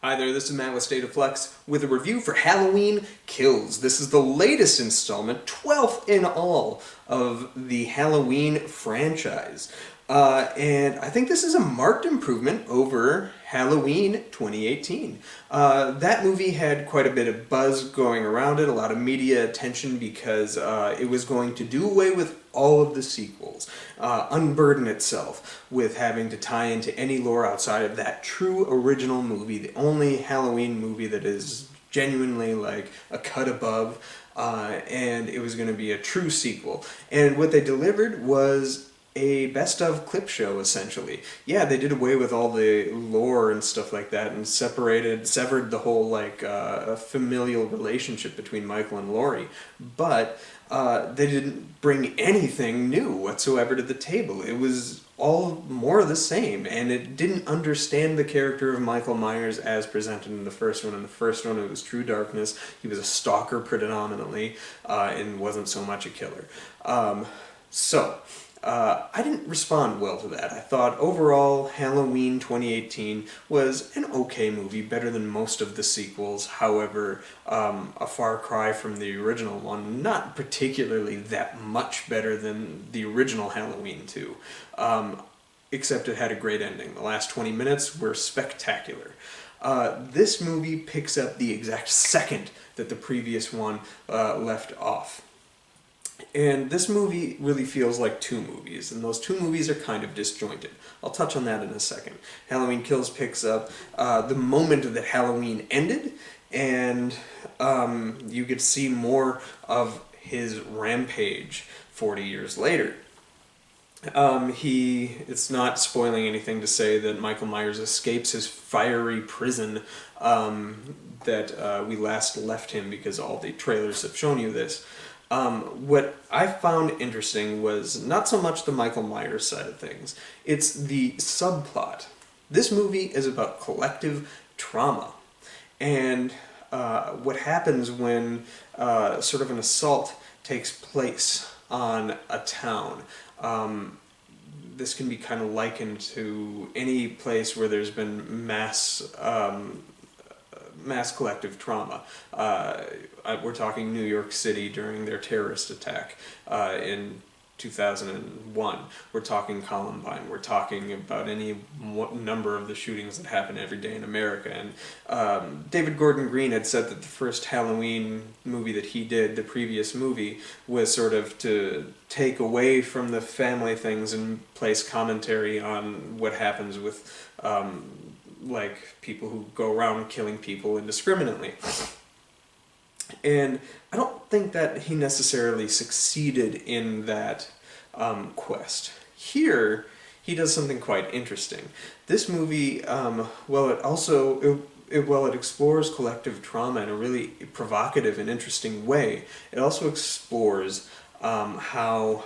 Hi there, this is Matt with State of Flux with a review for Halloween Kills. This is the latest installment, 12th in all, of the Halloween franchise. And I think this is a marked improvement over Halloween 2018. That movie had quite a bit of buzz going around it, a lot of media attention because it was going to do away with all of the sequels, unburden itself with having to tie into any lore outside of that true original movie, the only Halloween movie that is genuinely like a cut above, and it was going to be a true sequel. And what they delivered was a best of clip show, essentially. Yeah, they did away with all the lore and stuff like that and severed the whole familial relationship between Michael and Laurie, but they didn't bring anything new whatsoever to the table. It was all more of the same, and it didn't understand the character of Michael Myers as presented in the first one. In the first one, it was true darkness. He was a stalker predominantly, and wasn't so much a killer. I didn't respond well to that. I thought overall Halloween 2018 was an okay movie, better than most of the sequels. However, a far cry from the original one, not particularly that much better than the original Halloween 2. Except it had a great ending. The last 20 minutes were spectacular. This movie picks up the exact second that the previous one left off. And this movie really feels like two movies, and those two movies are kind of disjointed. I'll touch on that in a second. Halloween Kills picks up the moment that Halloween ended, and you get to see more of his rampage 40 years later. It's not spoiling anything to say that Michael Myers escapes his fiery prison that we last left him, because all the trailers have shown you this. What I found interesting was not so much the Michael Myers side of things, it's the subplot. This movie is about collective trauma, and what happens when sort of an assault takes place on a town. This can be kind of likened to any place where there's been mass collective trauma. We're talking New York City during their terrorist attack in 2001. We're talking Columbine. We're talking about any number of the shootings that happen every day in America. And David Gordon Green had said that the first Halloween movie that he did, the previous movie, was sort of to take away from the family things and place commentary on what happens with people who go around killing people indiscriminately. And I don't think that he necessarily succeeded in that quest. Here, he does something quite interesting. This movie, it explores collective trauma in a really provocative and interesting way. It also explores how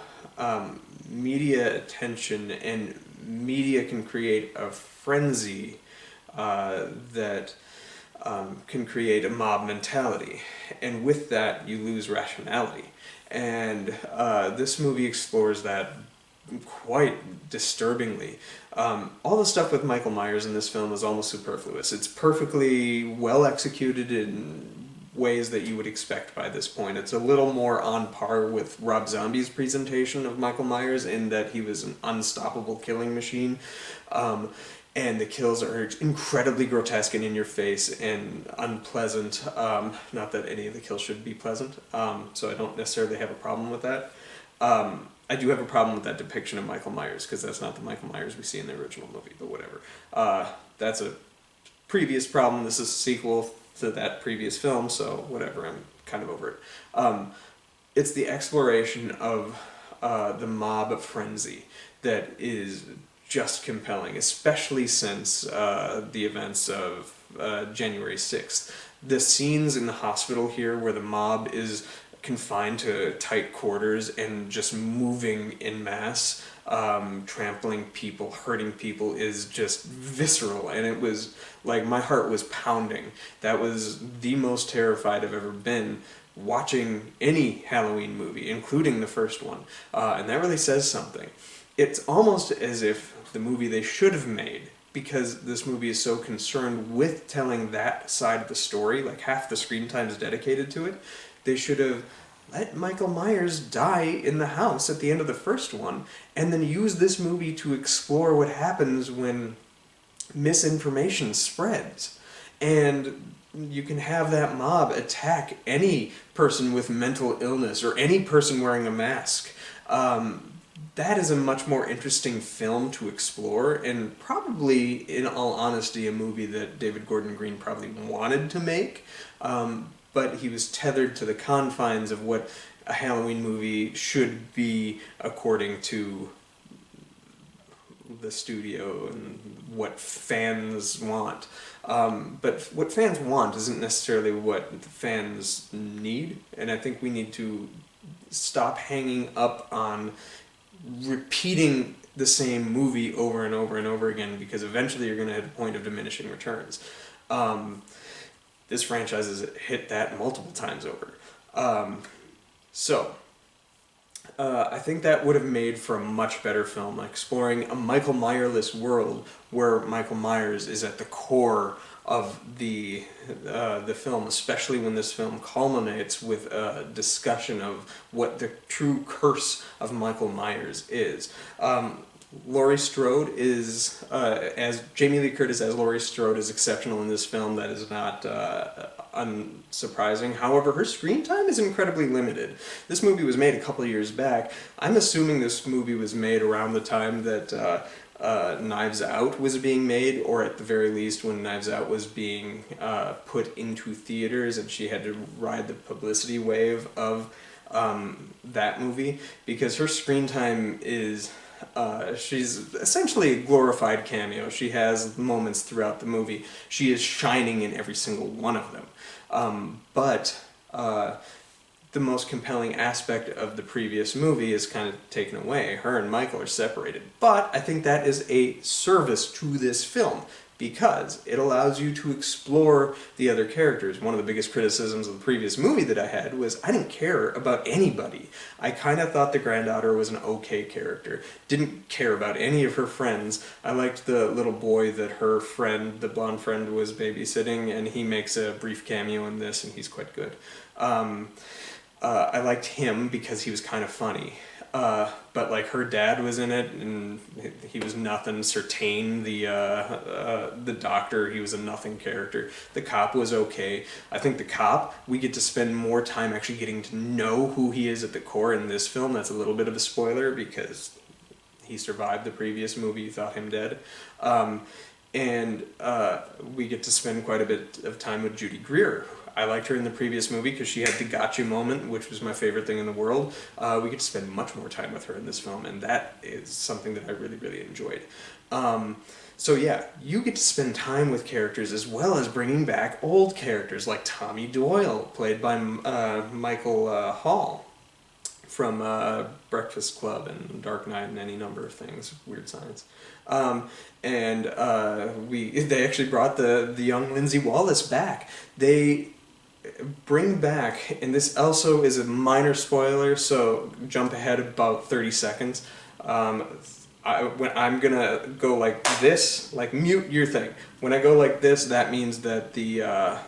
media attention and media can create a frenzy that can create a mob mentality, and with that you lose rationality. And this movie explores that quite disturbingly. All the stuff with Michael Myers in this film is almost superfluous. It's perfectly well executed in ways that you would expect by this point. It's a little more on par with Rob Zombie's presentation of Michael Myers, in that he was an unstoppable killing machine. And the kills are incredibly grotesque and in your face and unpleasant. Not that any of the kills should be pleasant, so I don't necessarily have a problem with that. I do have a problem with that depiction of Michael Myers, because that's not the Michael Myers we see in the original movie, but whatever. That's a previous problem. This is a sequel to that previous film, so whatever, I'm kind of over it. It's the exploration of the mob frenzy that is just compelling, especially since the events of January 6th. The scenes in the hospital here where the mob is confined to tight quarters and just moving en masse, trampling people, hurting people, is just visceral, and it was like my heart was pounding. That was the most terrified I've ever been watching any Halloween movie, including the first one, and that really says something. It's almost as if the movie they should have made because this movie is so concerned with telling that side of the story, like half the screen time is dedicated to it, they should have let Michael Myers die in the house at the end of the first one, and then use this movie to explore what happens when misinformation spreads. And you can have that mob attack any person with mental illness or any person wearing a mask. That is a much more interesting film to explore, and probably, in all honesty, a movie that David Gordon Green probably wanted to make, but he was tethered to the confines of what a Halloween movie should be according to the studio and what fans want. But what fans want isn't necessarily what fans need, and I think we need to stop hanging up on repeating the same movie over and over and over again, because eventually you're going to hit a point of diminishing returns. This franchise has hit that multiple times over. I think that would have made for a much better film, exploring a Michael Myers-less world where Michael Myers is at the core of the film, especially when this film culminates with a discussion of what the true curse of Michael Myers is. Laurie Strode is, as Jamie Lee Curtis as Laurie Strode is exceptional in this film. That is not unsurprising. However, her screen time is incredibly limited. This movie was made a couple of years back. I'm assuming this movie was made around the time that Knives Out was being made, or at the very least when Knives Out was being put into theaters, and she had to ride the publicity wave of that movie, because her screen time is... she's essentially a glorified cameo. She has moments throughout the movie. She is shining in every single one of them. But the most compelling aspect of the previous movie is kind of taken away. Her and Michael are separated. But I think that is a service to this film, because it allows you to explore the other characters. One of the biggest criticisms of the previous movie that I had was I didn't care about anybody. I kind of thought the granddaughter was an okay character. Didn't care about any of her friends. I liked the little boy that her friend, the blonde friend, was babysitting, and he makes a brief cameo in this, and he's quite good. I liked him because he was kind of funny. But like her dad was in it, and he was nothing. Sertain, the doctor, he was a nothing character. The cop was okay. I think the cop, we get to spend more time actually getting to know who he is at the core in this film. That's a little bit of a spoiler because he survived the previous movie. You thought him dead. And we get to spend quite a bit of time with Judy Greer. I liked her in the previous movie because she had the gotcha moment, which was my favorite thing in the world. We get to spend much more time with her in this film, and that is something that I really, really enjoyed. So yeah, you get to spend time with characters as well as bringing back old characters like Tommy Doyle, played by Michael Hall from Breakfast Club and Dark Knight and any number of things, Weird Science. They actually brought the young Lindsay Wallace back. They bring back, and this also is a minor spoiler, so jump ahead about 30 seconds. When I'm gonna go like this, like mute your thing. When I go like this, that means that the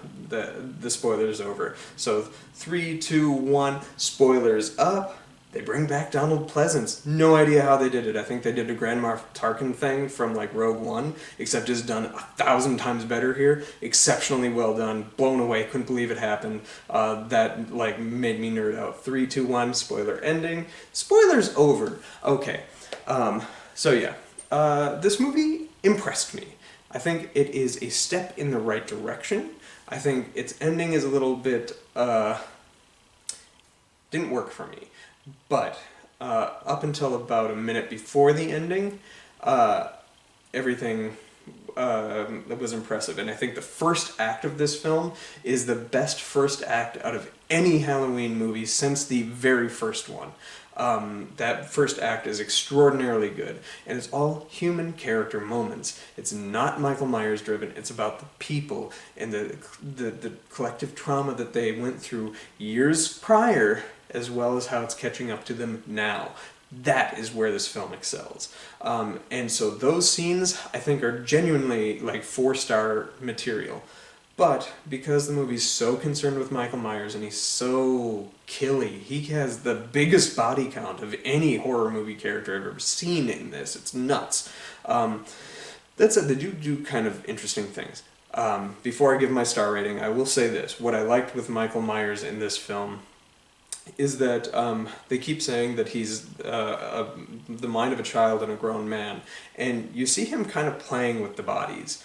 spoiler is over. So 3, 2, 1, spoilers up. They bring back Donald Pleasance. No idea how they did it. I think they did a Grand Moff Tarkin thing from like Rogue One, except it's done 1,000 times better here. Exceptionally well done. Blown away. Couldn't believe it happened. That like made me nerd out. 3, 2, 1. Spoiler ending. Spoilers over. Okay. So yeah, this movie impressed me. I think it is a step in the right direction. I think its ending is a little bit didn't work for me. But up until about a minute before the ending, everything was impressive. And I think the first act of this film is the best first act out of any Halloween movie since the very first one. That first act is extraordinarily good, and it's all human character moments. It's not Michael Myers driven. It's about the people and the collective trauma that they went through years prior, as well as how it's catching up to them now. that is where this film excels. And so those scenes, I think, are genuinely like 4-star material. But because the movie's so concerned with Michael Myers and he's so killy, he has the biggest body count of any horror movie character I've ever seen in this. It's nuts. That said, they do kind of interesting things. Before I give my star rating, I will say this. What I liked with Michael Myers in this film is that they keep saying that he's the mind of a child and a grown man. And you see him kind of playing with the bodies.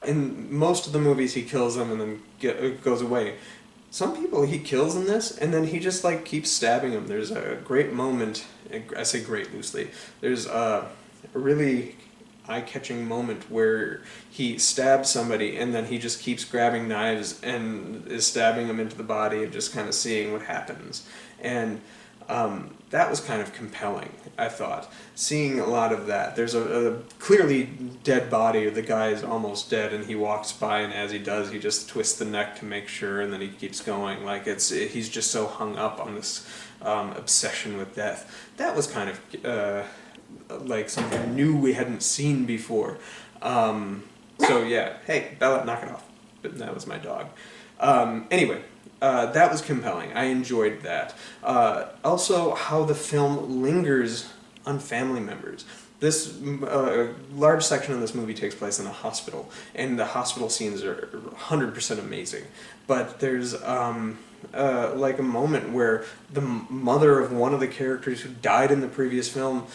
In most of the movies, he kills them and then goes away. Some people he kills in this, and then he just like keeps stabbing them. There's a great moment, I say great loosely, there's a really eye-catching moment where he stabs somebody and then he just keeps grabbing knives and is stabbing them into the body and just kind of seeing what happens. And that was kind of compelling, I thought. Seeing a lot of that. There's a clearly dead body, the guy is almost dead, and he walks by, and as he does, he just twists the neck to make sure, and then he keeps going. Like, he's just so hung up on this obsession with death. That was kind of like something new we hadn't seen before. So yeah, hey, Bella, knock it off. But that was my dog. Anyway, that was compelling. I enjoyed that. Also, how the film lingers on family members. This large section of this movie takes place in a hospital, and the hospital scenes are 100% amazing. But there's like a moment where the mother of one of the characters who died in the previous film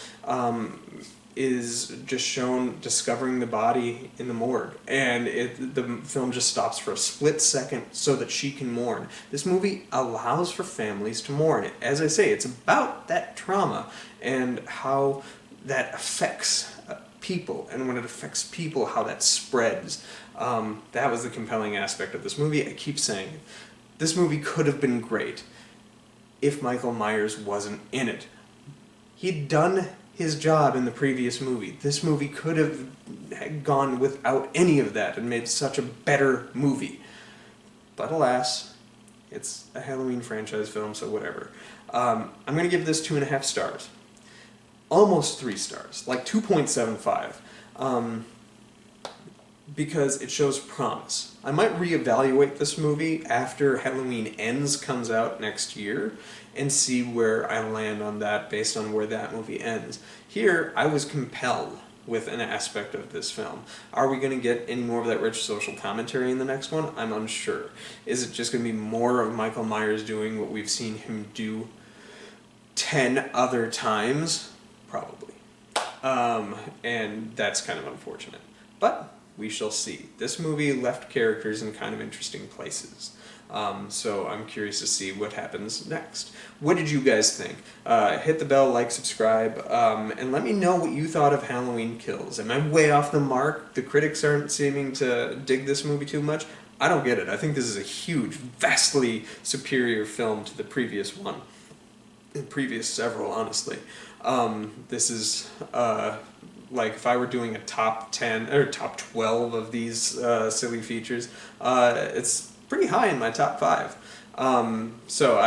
is just shown discovering the body in the morgue, and the film just stops for a split second so that she can mourn. This movie allows for families to mourn. As I say, it's about that trauma and how that affects people, and when it affects people, how that spreads. That was the compelling aspect of this movie. I keep saying it. This movie could have been great if Michael Myers wasn't in it. He'd done his job in the previous movie. This movie could have gone without any of that and made such a better movie. But alas, it's a Halloween franchise film, so whatever. I'm going to give this 2.5 stars. Almost 3 stars, like 2.75. Because it shows promise. I might reevaluate this movie after Halloween Ends comes out next year and see where I land on that based on where that movie ends. Here, I was compelled with an aspect of this film. Are we going to get any more of that rich social commentary in the next one? I'm unsure. Is it just going to be more of Michael Myers doing what we've seen him do 10 other times? Probably. And that's kind of unfortunate. But we shall see. This movie left characters in kind of interesting places. So I'm curious to see what happens next. What did you guys think? Hit the bell, like, subscribe, and let me know what you thought of Halloween Kills. Am I way off the mark? The critics aren't seeming to dig this movie too much? I don't get it. I think this is a huge, vastly superior film to the previous one. The previous several, honestly. This is... like if I were doing a top 10 or top 12 of these silly features, it's pretty high in my top 5. So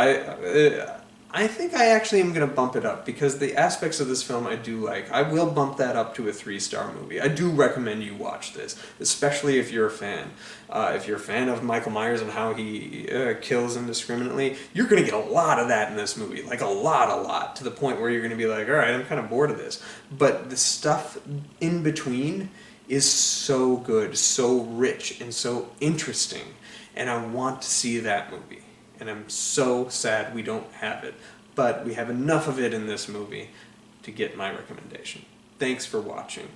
I think I actually am going to bump it up because the aspects of this film I do like. I will bump that up to a 3-star movie. I do recommend you watch this, especially if you're a fan. If you're a fan of Michael Myers and how he kills indiscriminately, you're going to get a lot of that in this movie. Like a lot, to the point where you're going to be like, alright, I'm kind of bored of this. But the stuff in between is so good, so rich, and so interesting. And I want to see that movie. And I'm so sad we don't have it. But we have enough of it in this movie to get my recommendation. Thanks for watching.